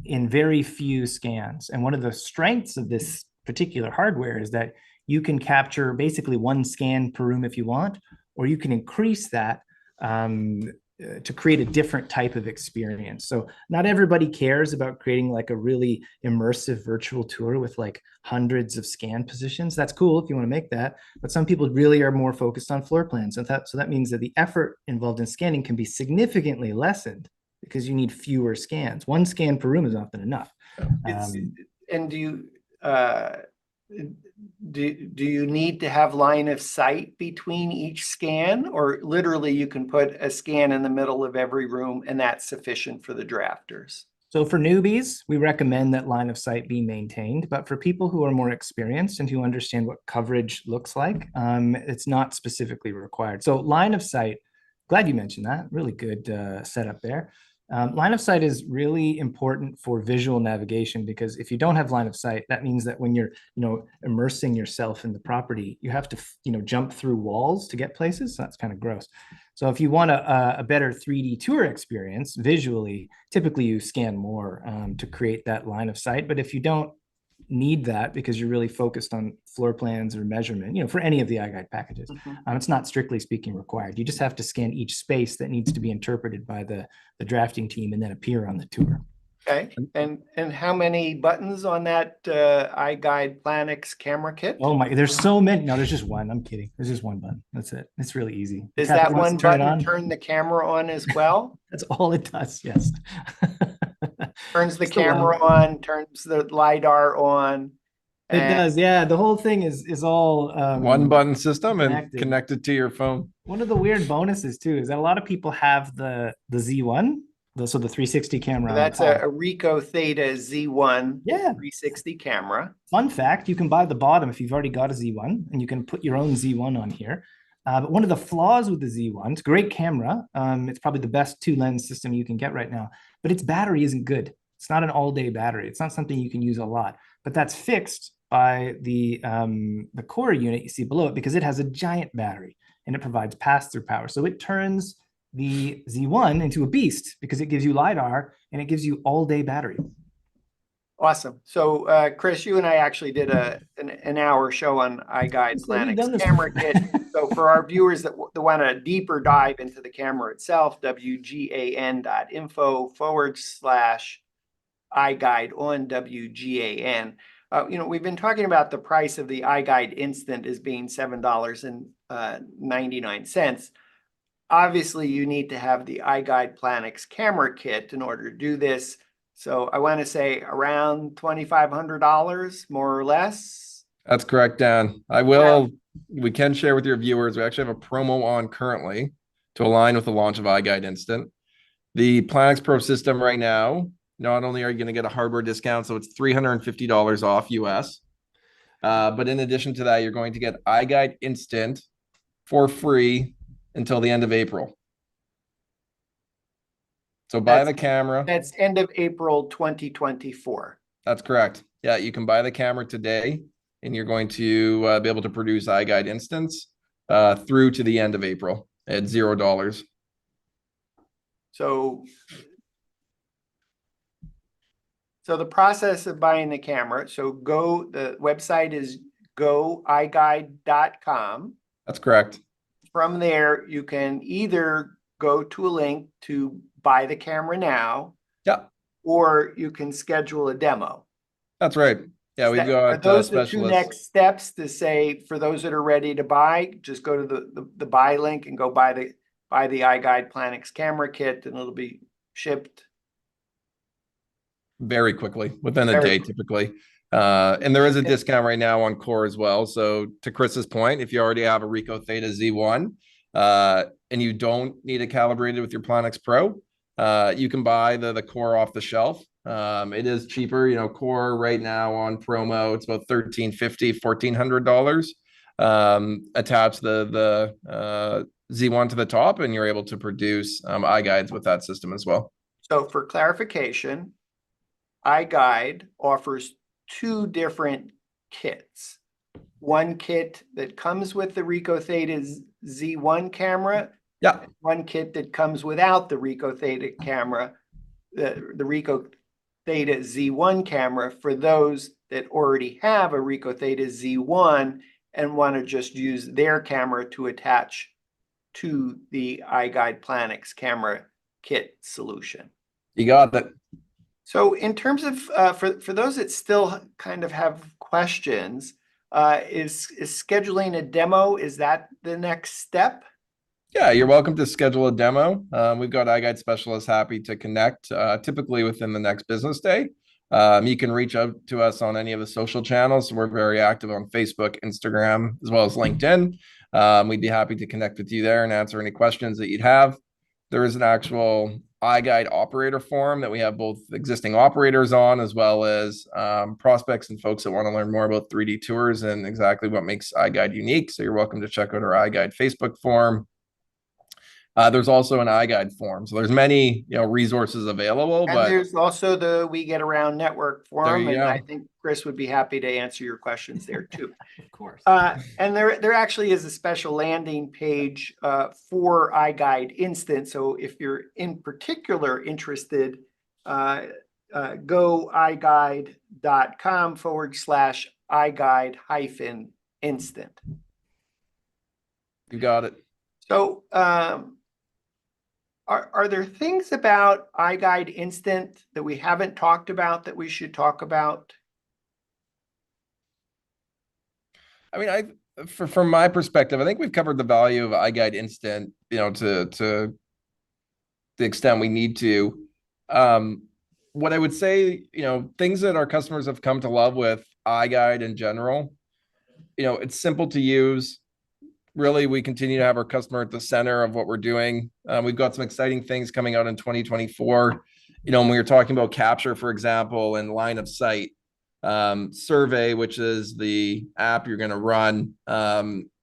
in very few scans. And one of the strengths of this particular hardware is that you can capture basically 1 scan per room if you want, or you can increase that to create a different type of experience. So not everybody cares about creating like a really immersive virtual tour with like hundreds of scan positions. That's cool if you want to make that, but some people really are more focused on floor plans. And so that means that the effort involved in scanning can be significantly lessened because you need fewer scans. One scan per room is often enough. It's, and uh, do you need to have line of sight between each scan, or literally you can put a scan in the middle of every room and that's sufficient for the drafters? So for newbies, we recommend that line of sight be maintained, but for people who are more experienced and who understand what coverage looks like, it's not specifically required. So line of sight, glad you mentioned that, really good setup there. Line of sight is really important for visual navigation, because if you don't have line of sight, that means that when you're, immersing yourself in the property, you have to, jump through walls to get places. So that's kind of gross. So if you want a better 3D tour experience visually, typically you scan more to create that line of sight. But if you don't need that because you're really focused on floor plans or measurement, for any of the iGuide packages, it's not strictly speaking required. You just have to scan each space that needs to be interpreted by the drafting team and then appear on the tour. Okay, and how many buttons on that iGuide Planix camera kit? Oh my, there's so many. No, there's just one. I'm kidding. There's just one button. That's it. It's really easy. Is Catherine that wants one to turn it button on. turn the camera on as well? That's all it does. Yes. Turns the It's the one. camera on, turns the LiDAR on. It and does. Yeah. The whole thing is all One button system and connected. connected to your phone. One of the weird bonuses too is that a lot of people have the Z1, so the 360 camera. That's a Ricoh Theta Z1 Yeah. 360 camera. Fun fact, you can buy the bottom if you've already got a Z1, and you can put your own Z1 on here. But one of the flaws with the Z1, it's a great camera. It's probably the best 2-lens system you can get right now, but its battery isn't good. It's not an all-day battery. It's not something you can use a lot, but that's fixed by the core unit you see below it, because it has a giant battery and it provides pass-through power. So it turns the Z1 into a beast because it gives you LiDAR and it gives you all-day battery. Awesome. So Chris, you and I actually did an hour show on iGuide So we've done Planix this camera before. kit. So for our viewers that want a deeper dive into the camera itself, wgan.info/iGuide on WGAN. We've been talking about the price of the iGuide Instant as being $7.99. Obviously, you need to have the iGuide Planix camera kit in order to do this. So I want to say around $2,500, more or less. That's correct, Dan. We can share with your viewers, we actually have a promo on currently to align with the launch of iGuide Instant. The Planix Pro system right now, not only are you going to get a hardware discount, so it's $350 off US, but in addition to that, you're going to get iGuide Instant for free until the end of April. So buy the camera. That's end of April 2024. That's correct. Yeah, you can buy the camera today, and you're going to be able to produce iGuide Instants through to the end of April at $0. So the process of buying the camera, the website is goiguide.com. That's correct. From there, you can either go to a link to buy the camera now. Yeah. Or you can schedule a demo. That's right. Yeah, we've got Are those the two specialists. next steps to say, for those that are ready to buy, just go to the buy link and go buy the iGuide Planix camera kit, and it'll be shipped Very quickly, within a day typically. And there is a discount right now on core as well. So to Chris's point, if you already have a Ricoh Theta Z1 and you don't need it calibrated with your Planix Pro, you can buy the core off the shelf. It is cheaper, core right now on promo, it's about $1,350, $1,400. Attach the Z1 to the top, and you're able to produce iGuides with that system as well. So for clarification, iGuide offers two different kits. One kit that comes with the Ricoh Theta Z1 camera. Yeah. One kit that comes without the Ricoh Theta camera, the Ricoh Theta Z1 camera, for those that already have a Ricoh Theta Z1 and want to just use their camera to attach to the iGuide Planix camera kit solution. You got that. So in terms of, for those that still kind of have questions, is scheduling a demo, is that the next step? Yeah, you're welcome to schedule a demo. We've got iGuide specialists happy to connect, typically within the next business day. You can reach out to us on any of the social channels. We're very active on Facebook, Instagram, as well as LinkedIn. We'd be happy to connect with you there and answer any questions that you'd have. There is an actual iGuide operator forum that we have both existing operators on, as well as prospects and folks that want to learn more about 3D tours and exactly what makes iGuide unique. So you're welcome to check out our iGuide Facebook forum. There's also an iGuide forum. So there's many, resources available, And but there's also the We Get Around Network there forum, you and I go. think Chris would be happy to answer your questions there too. Of course. And there actually is a special landing page for iGuide Instant. So if you're in particular interested, go iGuide.com/iGuide-instant. You got it. So are there things about iGuide Instant that we haven't talked about that we should talk about? I mean, from my perspective, I think we've covered the value of iGuide Instant, to the extent we need to. What I would say, things that our customers have come to love with iGuide in general, it's simple to use. Really, we continue to have our customer at the center of what we're doing. We've got some exciting things coming out in 2024. When we were talking about capture, for example, and line of sight, survey, which is the app you're going to run.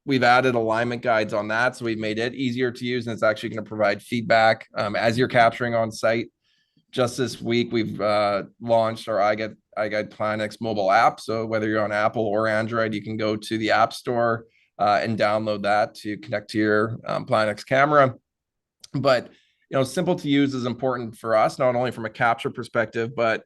We've added alignment guides on that. So we've made it easier to use, and it's actually going to provide feedback as you're capturing on site. Just this week, we've launched our iGuide Planix mobile app. So whether you're on Apple or Android, you can go to the App Store and download that to connect to your Planix camera. But simple to use is important for us, not only from a capture perspective, but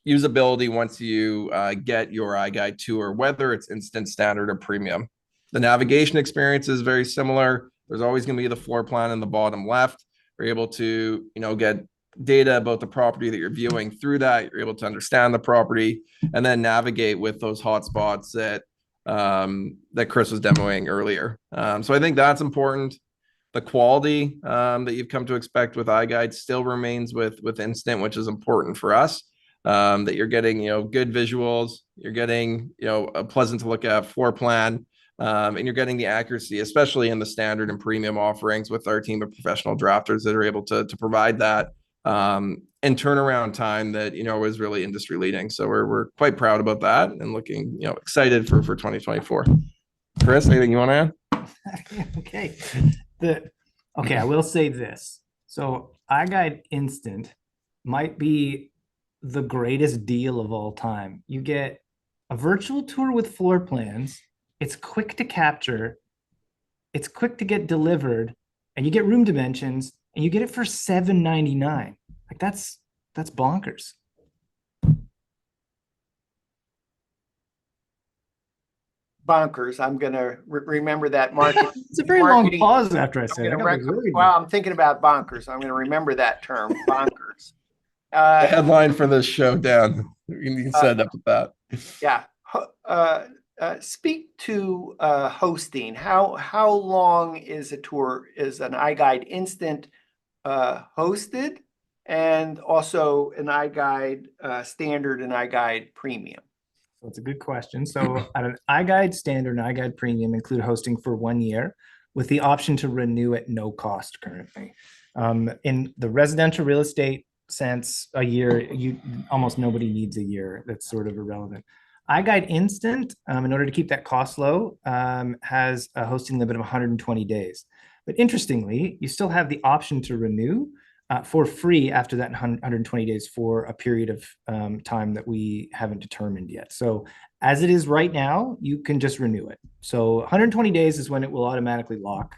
usability once you get your iGuide tour, whether it's instant, standard, or premium. The navigation experience is very similar. There's always going to be the floor plan in the bottom left. You're able to, get data about the property that you're viewing through that. You're able to understand the property and then navigate with those hotspots that Chris was demoing earlier. So I think that's important. The quality that you've come to expect with iGuide still remains with Instant, which is important for us. That you're getting, good visuals, you're getting, a pleasant to look at floor plan, and you're getting the accuracy, especially in the standard and premium offerings with our team of professional drafters that are able to provide that and turnaround time that, is really industry leading. So we're quite proud about that and looking, excited for 2024. Chris, anything you want to add? Okay. I will say this. So iGuide Instant might be the greatest deal of all time. You get a virtual tour with floor plans. It's quick to capture. It's quick to get delivered, and you get room dimensions, and you get it for $7.99. Like that's bonkers. Bonkers. I'm going to remember that market. It's a very long pause after I said it. Well, I'm thinking about bonkers. I'm going to remember that term, bonkers. The headline for this show, Dan. You can set up with that. Yeah. Speak to hosting. How long is an iGuide Instant hosted, and also an iGuide Standard and iGuide Premium? That's a good question. So an iGuide Standard and iGuide Premium include hosting for 1 year with the option to renew at no cost currently. In the residential real estate sense, a year, almost nobody needs a year. That's sort of irrelevant. iGuide Instant, in order to keep that cost low, has a hosting limit of 120 days. But interestingly, you still have the option to renew for free after that 120 days for a period of time that we haven't determined yet. So as it is right now, you can just renew it. So 120 days is when it will automatically lock.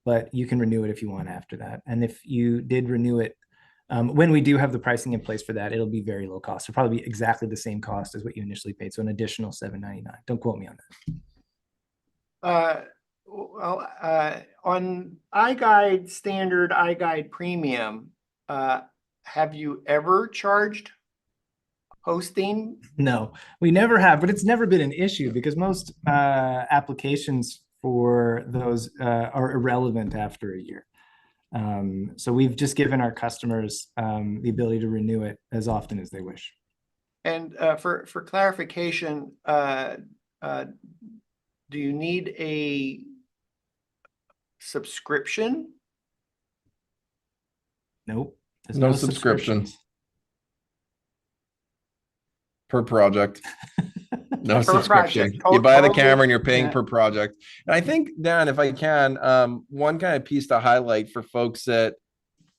But you can renew it if you want after that. And if you did renew it, when we do have the pricing in place for that, it'll be very low cost. It'll probably be exactly the same cost as what you initially paid. So an additional $7.99. Don't quote me on that. On iGuide Standard, iGuide Premium, have you ever charged hosting? No, we never have, but it's never been an issue because most applications for those are irrelevant after a year. So we've just given our customers the ability to renew it as often as they wish. And for clarification, do you need a subscription? Nope. There's No subscription. subscriptions. Per project. No Per subscription. project. You buy the Totally. camera and you're paying Yeah. per project. And I think, Dan, if I can, one kind of piece to highlight for folks that,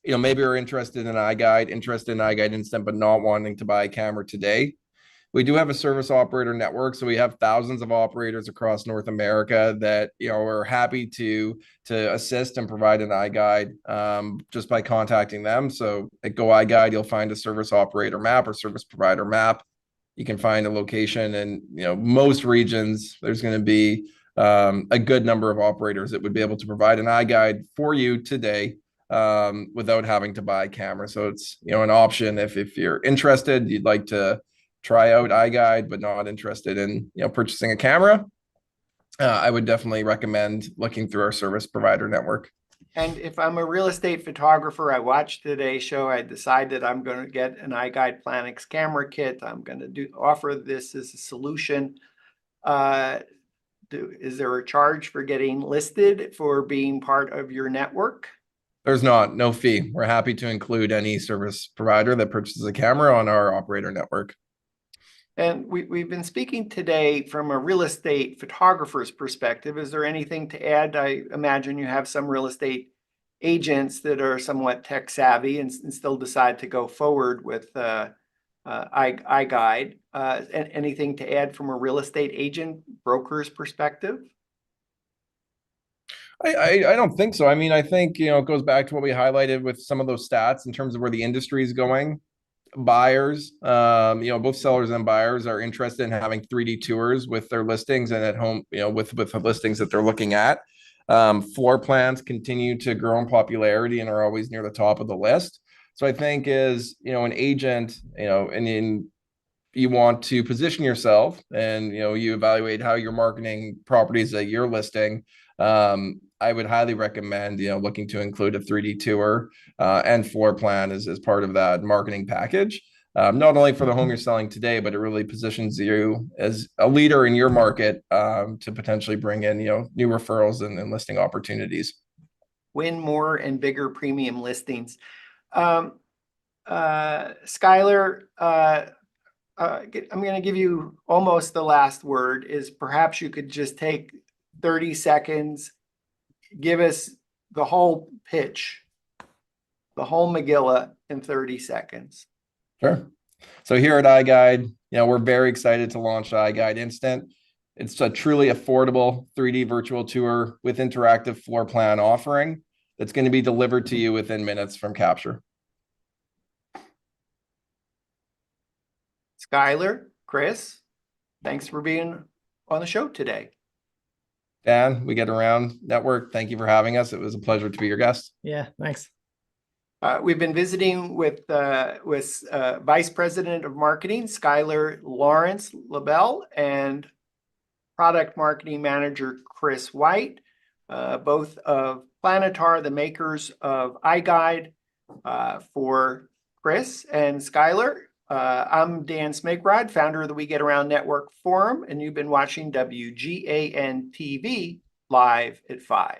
you know, maybe are interested in iGuide Instant, but not wanting to buy a camera today. We do have a service operator network. So we have thousands of operators across North America that, you know, are happy to assist and provide an iGuide just by contacting them. So at Go iGuide, you'll find a service operator map or service provider map. You can find a location, and you know, most regions, there's going to be a good number of operators that would be able to provide an iGuide for you today without having to buy a camera. So it's, you know, an option if you're interested, you'd like to try out iGuide, but not interested in, you know, purchasing a camera. I would definitely recommend looking through our service provider network. And if I'm a real estate photographer, I watch today's show, I decide that I'm going to get an iGuide Planix camera kit. I'm going to offer this as a solution. Is there a charge for getting listed for being part of your network? There's no fee. We're happy to include any service provider that purchases a camera on our operator network. And we've been speaking today from a real estate photographer's perspective. Is there anything to add? I imagine you have some real estate agents that are somewhat tech savvy and still decide to go forward with iGuide. Anything to add from a real estate agent broker's perspective? I don't think so. I mean, I think, you know, it goes back to what we highlighted with some of those stats in terms of where the industry is going. Buyers, you know, both sellers and buyers are interested in having 3D tours with their listings and at home, you know, with the listings that they're looking at. Floor plans continue to grow in popularity and are always near the top of the list. So I think as, you know, an agent, you know, you want to position yourself and, you know, you evaluate how you're marketing properties that you're listing. I would highly recommend, you know, looking to include a 3D tour and floor plan as part of that marketing package. Not only for the home you're selling today, but it really positions you as a leader in your market to potentially bring in, you know, new referrals and listing opportunities. Win more and bigger premium listings. Skylar, I'm going to give you almost the last word. Is perhaps you could just take 30 seconds, give us the whole pitch, the whole Megillah in 30 seconds. Sure. So here at iGuide, you know, we're very excited to launch iGuide Instant. It's a truly affordable 3D virtual tour with interactive floor plan offering that's going to be delivered to you within minutes from capture. Skylar, Chris, thanks for being on the show today. Dan, We Get Around Network, thank you for having us. It was a pleasure to be your guest. Yeah, thanks. We've been visiting with Vice President of Marketing, Skylar Lawrence LaBelle, and Product Marketing Manager, Chris White, both of Planitar, the makers of iGuide. For Chris and Skylar, I'm Dan Smigrod, founder of the We Get Around Network Forum, and you've been watching WGAN TV live at 5.